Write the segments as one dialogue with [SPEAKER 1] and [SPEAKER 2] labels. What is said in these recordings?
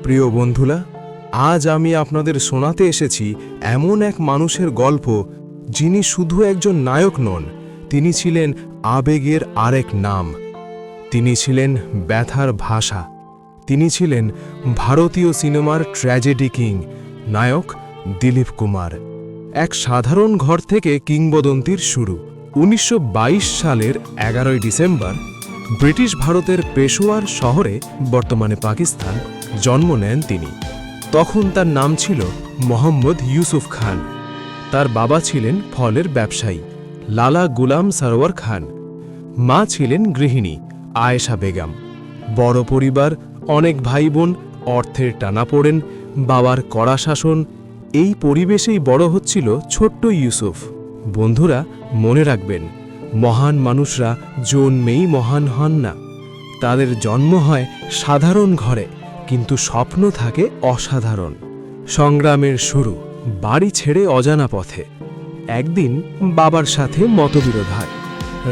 [SPEAKER 1] প্রিয় বন্ধুরা, আজ আমি আপনাদের শোনাতে এসেছি এমন এক মানুষের গল্প যিনি শুধু একজন নায়ক নন, তিনি ছিলেন আবেগের আরেক নাম। তিনি ছিলেন ব্যথার ভাষা। তিনি ছিলেন ভারতীয় সিনেমার ট্র্যাজেডি কিং, নায়ক দিলীপ কুমার। এক সাধারণ ঘর থেকে কিংবদন্তির শুরু। ১৯২২ সালের ১১ই ডিসেম্বর ব্রিটিশ ভারতের পেশোয়ার শহরে, বর্তমানে পাকিস্তান, জন্ম নেন তিনি। তখন তার নাম ছিল মোহাম্মদ ইউসুফ খান। তার বাবা ছিলেন ফলের ব্যবসায়ী লালা গুলাম সরওয়ার খান। মা ছিলেন গৃহিণী আয়েশা বেগম। বড় পরিবার, অনেক ভাই বোন, অর্থের টানাপোড়েন, বাবার কড়া শাসন, এই পরিবেশেই বড় হচ্ছিল ছোট্ট ইউসুফ। বন্ধুরা, মনে রাখবেন, মহান মানুষরা জন্মেই মহান হন না। তাদের জন্ম হয় সাধারণ ঘরে, কিন্তু স্বপ্ন থাকে অসাধারণ। সংগ্রামের শুরু বাড়ি ছেড়ে অজানা পথে। একদিন বাবার সাথে মতবিরোধ হয়।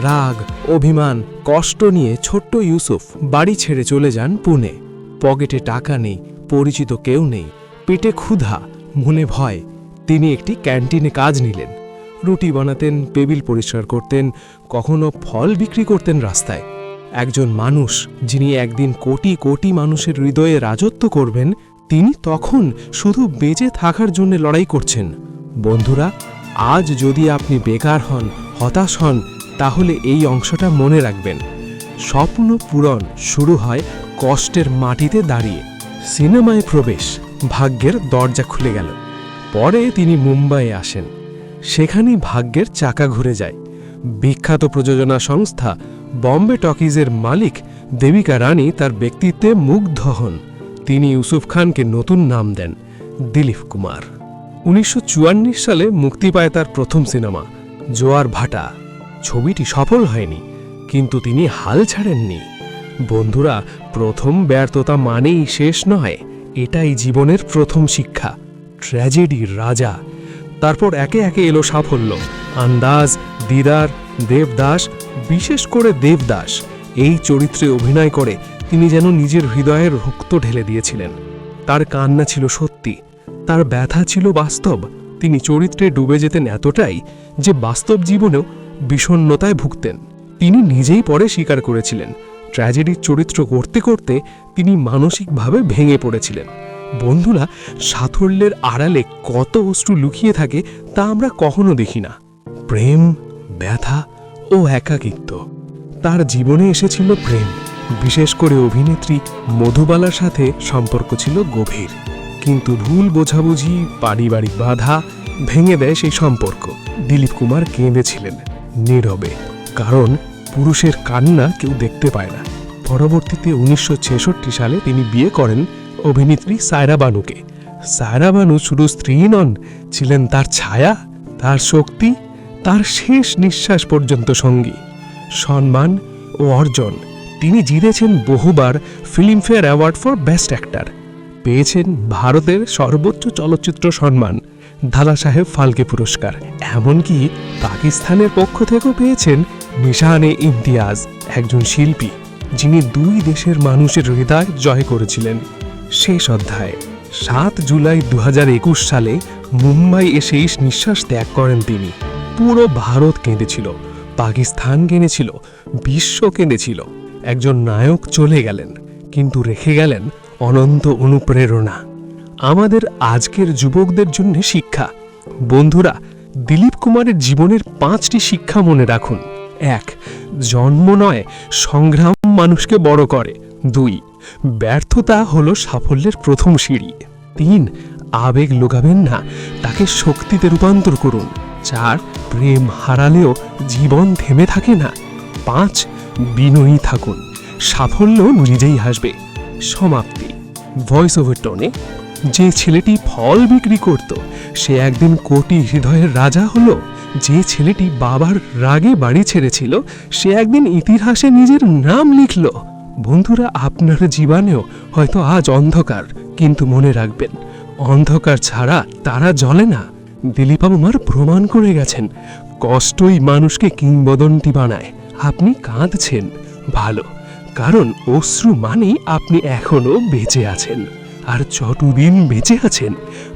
[SPEAKER 1] রাগ, অভিমান, কষ্ট নিয়ে ছোট্ট ইউসুফ বাড়ি ছেড়ে চলে যান পুনে। পকেটে টাকা নেই, পরিচিত কেউ নেই, পেটে ক্ষুধা, মনে ভয়। তিনি একটি ক্যান্টিনে কাজ নিলেন। রুটি বানাতেন, টেবিল পরিষ্কার করতেন, কখনো ফল বিক্রি করতেন রাস্তায়। একজন মানুষ যিনি একদিন কোটি কোটি মানুষের হৃদয়ে রাজত্ব করবেন, তিনি তখন শুধু বেঁচে থাকার জন্য লড়াই করছেন। বন্ধুরা, আজ যদি আপনি বেকার হন, হতাশ হন, তাহলে এই অংশটা মনে রাখবেন। স্বপ্ন পূরণ শুরু হয় কষ্টের মাটিতে দাঁড়িয়ে। সিনেমায় প্রবেশ, ভাগ্যের দরজা খুলে গেল। পরে তিনি মুম্বাইয়ে আসেন। সেখানেই ভাগ্যের চাকা ঘুরে যায়। বিখ্যাত প্রযোজনা সংস্থা বম্বে টকিজের মালিক দেবিকা রানী তার ব্যক্তিত্বে মুগ্ধ হন। তিনি ইউসুফ খানকে নতুন নাম দেন, দিলীপ কুমার। ১৯৫৪ সালে মুক্তি পায় তার প্রথম সিনেমা জোয়ার ভাটা। ছবিটি সফল হয়নি, কিন্তু তিনি হাল ছাড়েননি। বন্ধুরা, প্রথম ব্যর্থতা মানেই শেষ নয়, এটাই জীবনের প্রথম শিক্ষা। ট্র্যাজেডির রাজা। তারপর একে একে এলো সাফল্য। আন্দাজ, দিদার, দেবদাস, বিশেষ করে দেবদাস, এই চরিত্রে অভিনয় করে তিনি যেন নিজের হৃদয়ের রক্ত ঢেলে দিয়েছিলেন। তার কান্না ছিল সত্যি, তার ব্যথা ছিল বাস্তব। তিনি চরিত্রে ডুবে যেতেন এতটাই যে বাস্তব জীবনেও বিষণ্ণতায় ভুগতেন। তিনি নিজেই পরে স্বীকার করেছিলেন, ট্র্যাজেডির চরিত্র করতে করতে তিনি মানসিকভাবে ভেঙে পড়েছিলেন। বন্ধুরা, সাফল্যের আড়ালে কত অশ্রু লুকিয়ে থাকে তা আমরা কখনো দেখি না। প্রেম, ব্যথা ও একাকিত্ব। তার জীবনে এসেছিল প্রেম, বিশেষ করে অভিনেত্রী মধুবালার সাথে সম্পর্ক ছিল গভীর। কিন্তু ভুল বোঝাবুঝি, পারিবারিক বাধা ভেঙে দেয় সেই সম্পর্ক। দিলীপ কুমার কেঁদেছিলেন নীরবে, কারণ পুরুষের কান্না কেউ দেখতে পায় না। পরবর্তীতে ১৯৬৬ সালে তিনি বিয়ে করেন অভিনেত্রী সায়রা বানুকে। সায়রা বানু শুধু স্ত্রী নন, ছিলেন তার ছায়া, তার শক্তি, তার শেষ নিঃশ্বাস পর্যন্ত সঙ্গী। সম্মান ও অর্জন। তিনি জিতেছেন বহুবার Filmfare award for best actor, পেয়েছেন ভারতের সর্বোচ্চ চলচ্চিত্র সম্মান দাদা সাহেব ফালকে পুরস্কার, এমনকি পাকিস্তানের পক্ষ থেকেও পেয়েছেন নিশানে ইমতিয়াজ, একজন শিল্পী যিনি দুই দেশের মানুষের হৃদয় জয় করেছিলেন। শেষ অধ্যায়। ৭ জুলাই ২০২১ সালে মুম্বাই এসেই নিঃশ্বাস ত্যাগ করেন তিনি। পুরো ভারত কেঁদেছিল, পাকিস্তান কেঁদেছিল, বিশ্ব কেঁদেছিল। একজন নায়ক চলে গেলেন, কিন্তু রেখে গেলেন অনন্ত অনুপ্রেরণা। আমাদের আজকের যুবকদের জন্য শিক্ষা। বন্ধুরা, দিলীপ কুমারের জীবনের ৫টি শিক্ষা মনে রাখুন। ১. জন্ম নয়, সংগ্রাম মানুষকে বড় করে। ২. ব্যর্থতা হলো সাফল্যের প্রথম সিঁড়ি। ৩. আবেগ লুকাবেন না, তাকে শক্তিতে রূপান্তর করুন। ৪. প্রেম হারালেও জীবন থেমে থাকে না। ৫. বিনয়ী থাকুন, সাফল্য নিজেই আসবে। সমাপ্তি। ভয়েস ওভার টোনে। যে ছেলেটি ফল বিক্রি করত, সে একদিন কোটি হৃদয়ের রাজা হলো। যে ছেলেটি বাবার রাগে বাড়ি ছেড়েছিল, সে একদিন ইতিহাসে নিজের নাম লিখল। বন্ধুরা, আপনার জীবনেও হয়তো আজ অন্ধকার, কিন্তু মনে রাখবেন, অন্ধকার ছাড়া তারা জ্বলে না। দিলীপ কুমার প্রমাণ করে গেছেন, কষ্টই মানুষকে কিংবদন্তি বানায়। আপনি কাঁদছেন, ভালো, কারণ অশ্রু মানেই আপনি এখনো বেঁচে আছেন।
[SPEAKER 2] আর যতদিন বেঁচে আছেন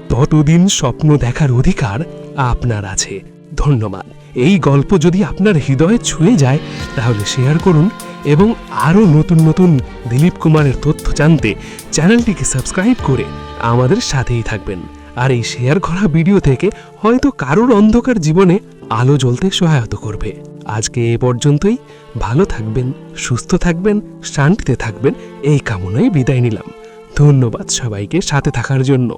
[SPEAKER 2] ততদিন স্বপ্ন দেখার অধিকার আপনার আছে। ধন্যবাদ। এই গল্প যদি আপনার হৃদয়ে ছুঁয়ে যায় তাহলে শেয়ার করুন এবং আরও নতুন নতুন দিলীপ কুমারের তথ্য জানতে চ্যানেলটিকে সাবস্ক্রাইব করে আমাদের সাথেই থাকবেন। আর এই শেয়ার করা ভিডিও থেকে হয়তো কারোর অন্ধকার জীবনে আলো জ্বলতে সহায়তা করবে। আজকে এ পর্যন্তই। ভালো থাকবেন, সুস্থ থাকবেন, শান্তিতে থাকবেন এই কামনায় বিদায় নিলাম। ধন্যবাদ সবাইকে সাথে থাকার জন্য।